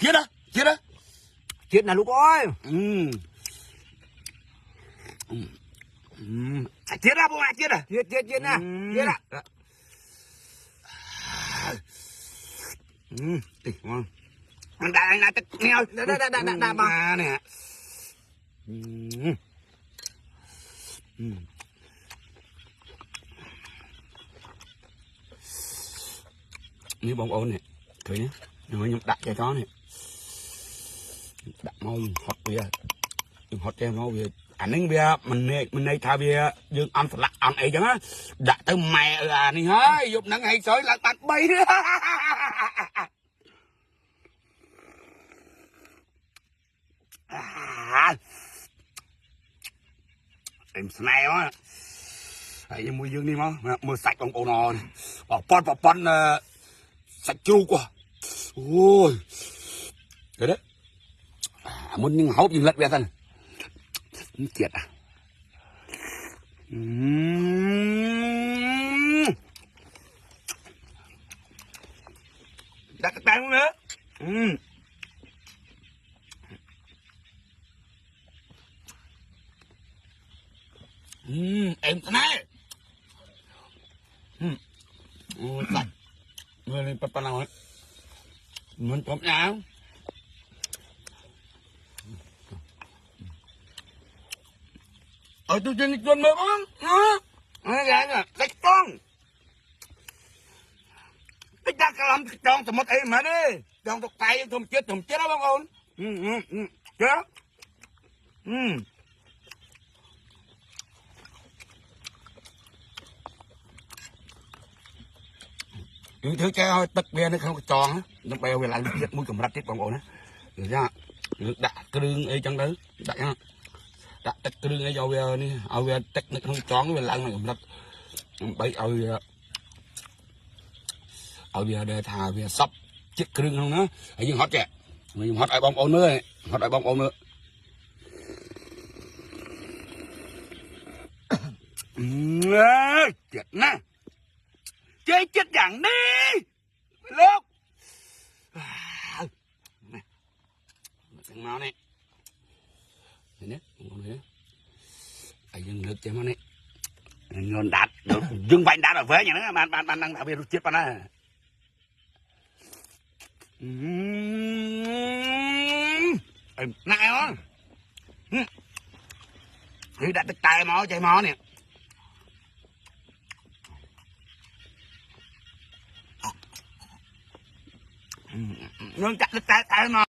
Chết đó, chết đó. Chết là lúc ơi. Chết ra bố mẹ, chết à. Chết nè. Chết ạ. Ngon. Anh đã nghe ơi. Đã mà nè. Như bông ôn này, thử nhé. Rồi nhung đặt cho chó này. Đặt mau hot bia. Đừng hot cho mau bia. Anh ấy bia mình này tha bia dương ăn thật lạ ăn ấy chẳng á. Đặt tới mẹ là này hơi dục nắng hay sới là bạch bay. Em snail á. Đây mua dương đi mà mua sạch con cổ nò này. Bỏ pon sạch chu quá. Ôi. Đấy đấy. Muốn nhưng hốt nhưng lật về thân. Chết à. Đặt cái tay luôn nữa. Em thế này. Sạch. Người lên bắt nào ấy. Muốn chấm nhá. Ở tôi trên chuồn mơ bóng. Nó ra nè, cách con. Cách ra cả lắm trong thì một em mà đi. Trong tục tay thùng chết đó bông ôn. Chết. Những thứ cái tất bia nó không có tròn á, nó bèo về lại giật mũi cầm rách tiếp bông ôn á. Được chưa? Được đã cái đường ấy trong đấy, đã nha. Đã tất cái đường ấy vào về đi, ao về tất nó không tròn về lại này cầm rách. Bây ao về để thà về sắp chết cái đường không nữa. Hãy dừng hót kìa, mình hót ai bông ôn nữa, hót ai bông ôn nữa. Chết nè. Chơi chết chẳng đi lúc này thằng máu này nè ai dừng nước chơi máu này ngon đạt được dừng bánh đạt ở với nhà nó bạn đang thảo biệt chết bạn à em nãy đó đi đặt tay máu chơi máu nè nương chặt cái tay nó